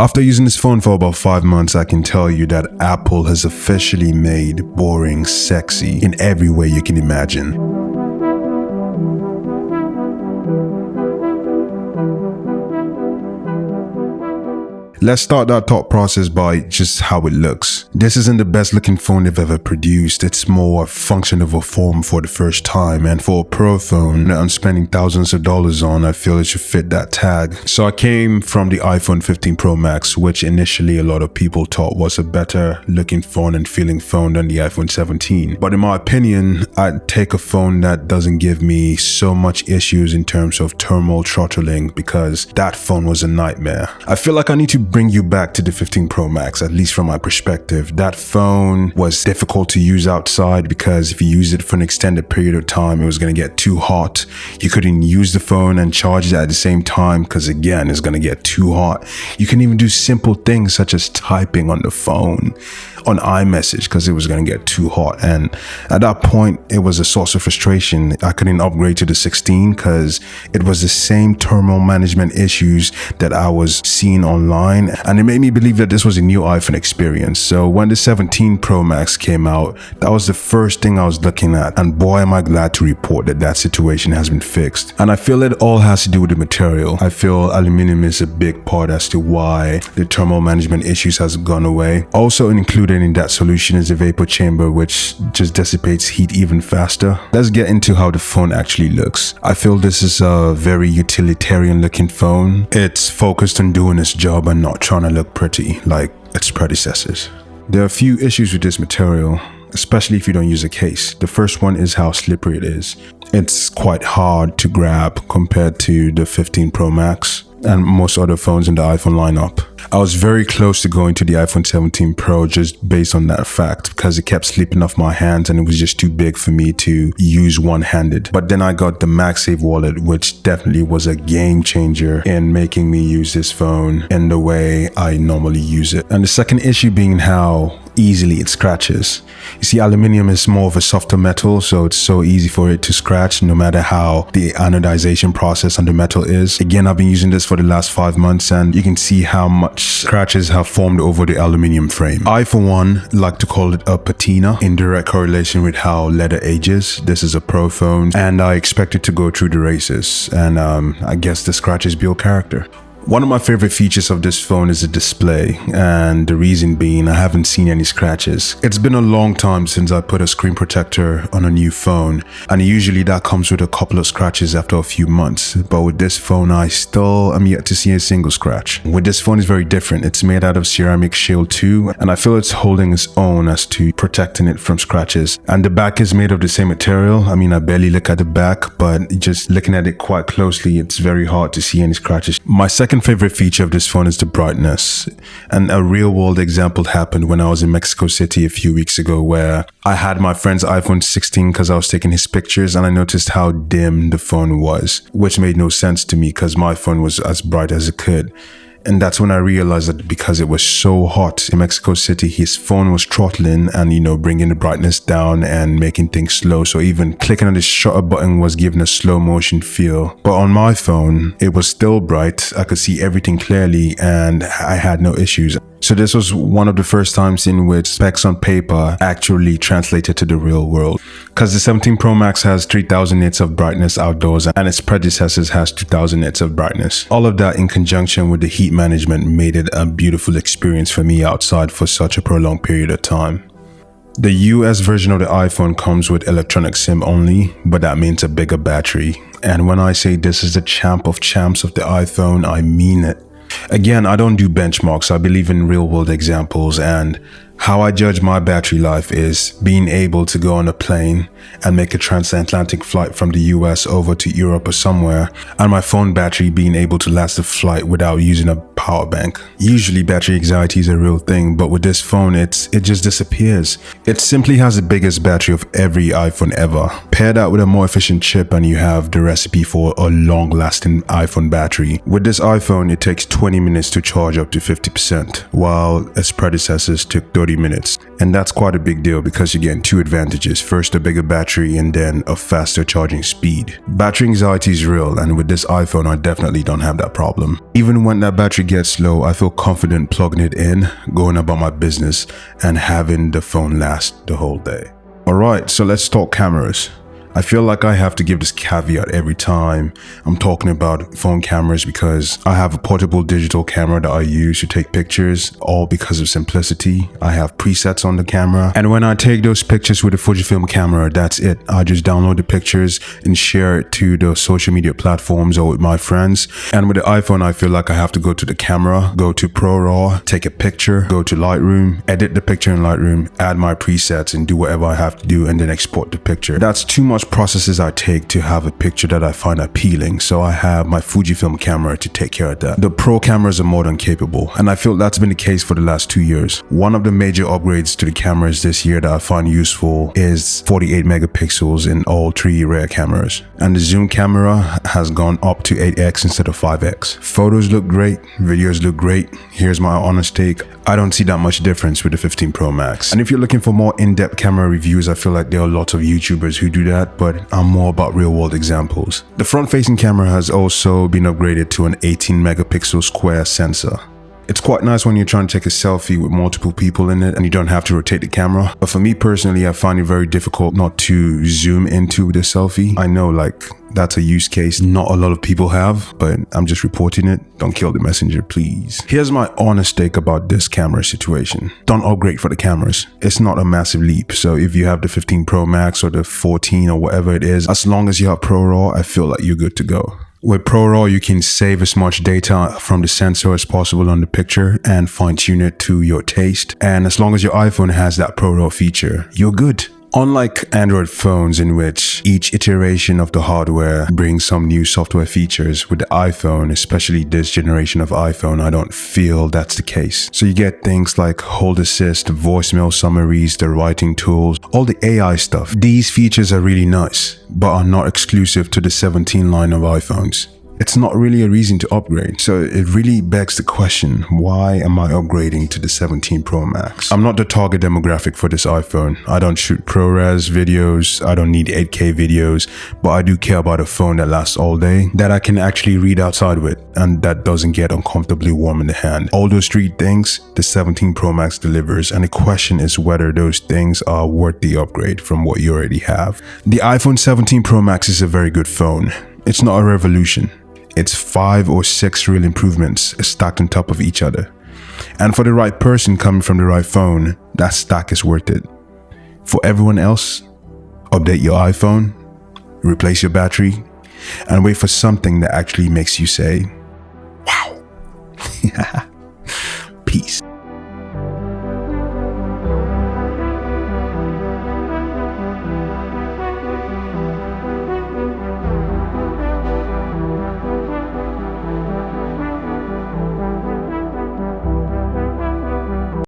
After using this phone for about 5 months, I can tell you that Apple has officially made boring sexy in every way you can imagine. Let's start that thought process by just how it looks. This isn't the best looking phone they've ever produced. It's more a function of a form for the first time, and for a pro phone that I'm spending thousands of dollars on, I feel it should fit that tag. So I came from the iPhone 15 Pro Max, which initially a lot of people thought was a better looking phone and feeling phone than the iPhone 17. But in my opinion, I'd take a phone that doesn't give me so much issues in terms of thermal throttling, because that phone was a nightmare. I feel like I need to bring you back to the 15 Pro Max, at least from my perspective. That phone was difficult to use outside because if you use it for an extended period of time, it was going to get too hot. You couldn't use the phone and charge it at the same time because, again, it's going to get too hot. You can even do simple things such as typing on the phone on iMessage because it was going to get too hot. And at that point, it was a source of frustration. I couldn't upgrade to the 16 because it was the same thermal management issues that I was seeing online, and it made me believe that this was a new iPhone experience. So when the 17 Pro Max came out, that was the first thing I was looking at, and boy am I glad to report that that situation has been fixed. And I feel it all has to do with the material. I feel aluminum is a big part as to why the thermal management issues has gone away. Also included in that solution is a vapor chamber, which just dissipates heat even faster. Let's get into how the phone actually looks. I feel this is a very utilitarian looking phone. It's focused on doing its job and not trying to look pretty like its predecessors. There are a few issues with this material, especially if you don't use a case. The first one is how slippery it is. It's quite hard to grab compared to the 15 Pro Max and most other phones in the iPhone lineup. I was very close to going to the iPhone 17 Pro just based on that fact, because it kept slipping off my hands and it was just too big for me to use one-handed. But then I got the MagSafe wallet, which definitely was a game changer in making me use this phone in the way I normally use it. And the second issue being how easily it scratches. You see, aluminum is more of a softer metal, so it's so easy for it to scratch no matter how the anodization process on the metal is. Again, I've been using this for the last 5 months and you can see how much scratches have formed over the aluminum frame. I, for one, like to call it a patina in direct correlation with how leather ages. This is a pro phone and I expect it to go through the races, and I guess the scratches build character. One of my favorite features of this phone is the display, and the reason being I haven't seen any scratches. It's been a long time since I put a screen protector on a new phone, and usually that comes with a couple of scratches after a few months, but with this phone I still am yet to see a single scratch. With this phone, it's very different. It's made out of ceramic shield too, and I feel it's holding its own as to protecting it from scratches. And the back is made of the same material. I mean, I barely look at the back, but just looking at it quite closely, it's very hard to see any scratches. My second favorite feature of this phone is the brightness, and a real world example happened when I was in Mexico City a few weeks ago, where I had my friend's iPhone 16 because I was taking his pictures, and I noticed how dim the phone was, which made no sense to me because my phone was as bright as it could. And that's when I realized that because it was so hot in Mexico City, his phone was throttling and, bringing the brightness down and making things slow. So even clicking on the shutter button was giving a slow motion feel. But on my phone, it was still bright. I could see everything clearly and I had no issues. So this was one of the first times in which specs on paper actually translated to the real world. Because the 17 Pro Max has 3000 nits of brightness outdoors and its predecessors has 2000 nits of brightness. All of that in conjunction with the heat management made it a beautiful experience for me outside for such a prolonged period of time. The US version of the iPhone comes with electronic SIM only, but that means a bigger battery. And when I say this is the champ of champs of the iPhone, I mean it. Again, I don't do benchmarks. I believe in real world examples, and how I judge my battery life is being able to go on a plane and make a transatlantic flight from the US over to Europe or somewhere, and my phone battery being able to last the flight without using a power bank. Usually battery anxiety is a real thing, but with this phone it just disappears. It simply has the biggest battery of every iPhone ever. Pair that with a more efficient chip and you have the recipe for a long-lasting iPhone battery. With this iPhone, it takes 20 minutes to charge up to 50%, while its predecessors took 30 30 minutes. And that's quite a big deal because you're getting two advantages. First, a bigger battery and then a faster charging speed. Battery anxiety is real, and with this iPhone, I definitely don't have that problem. Even when that battery gets low, I feel confident plugging it in, going about my business, and having the phone last the whole day. Alright, so let's talk cameras. I feel like I have to give this caveat every time I'm talking about phone cameras because I have a portable digital camera that I use to take pictures, all because of simplicity. I have presets on the camera, and when I take those pictures with a Fujifilm camera, that's it. I just download the pictures and share it to the social media platforms or with my friends. And with the iPhone, I feel like I have to go to the camera, go to ProRAW, take a picture, go to Lightroom, edit the picture in Lightroom, add my presets and do whatever I have to do, and then export the picture. That's too much processes I take to have a picture that I find appealing, so I have my Fujifilm camera to take care of that. The Pro cameras are more than capable, and I feel that's been the case for the last 2 years. One of the major upgrades to the cameras this year that I find useful is 48 megapixels in all three rear cameras, and the zoom camera has gone up to 8x instead of 5x. Photos look great, videos look great. Here's my honest take. I don't see that much difference with the 15 Pro Max. And if you're looking for more in-depth camera reviews, I feel like there are lots of YouTubers who do that, but I'm more about real-world examples. The front-facing camera has also been upgraded to an 18 megapixel square sensor. It's quite nice when you're trying to take a selfie with multiple people in it and you don't have to rotate the camera. But for me personally, I find it very difficult not to zoom into the selfie. I know that's a use case not a lot of people have, but I'm just reporting it. Don't kill the messenger, please. Here's my honest take about this camera situation. Don't upgrade for the cameras. It's not a massive leap. So if you have the 15 Pro Max or the 14 or whatever it is, as long as you have ProRAW, I feel like you're good to go. With ProRAW, you can save as much data from the sensor as possible on the picture and fine-tune it to your taste. And as long as your iPhone has that ProRAW feature, you're good. Unlike Android phones in which each iteration of the hardware brings some new software features, with the iPhone, especially this generation of iPhone, I don't feel that's the case. So you get things like hold assist, voicemail summaries, the writing tools, all the AI stuff. These features are really nice, but are not exclusive to the 17 line of iPhones. It's not really a reason to upgrade. So it really begs the question, why am I upgrading to the 17 Pro Max? I'm not the target demographic for this iPhone. I don't shoot ProRes videos. I don't need 8K videos, but I do care about a phone that lasts all day, that I can actually read outside with, and that doesn't get uncomfortably warm in the hand. All those three things, the 17 Pro Max delivers, and the question is whether those things are worth the upgrade from what you already have. The iPhone 17 Pro Max is a very good phone. It's not a revolution. It's 5 or 6 real improvements stacked on top of each other. And for the right person coming from the right phone, that stack is worth it. For everyone else, update your iPhone, replace your battery, and wait for something that actually makes you say, wow. Peace.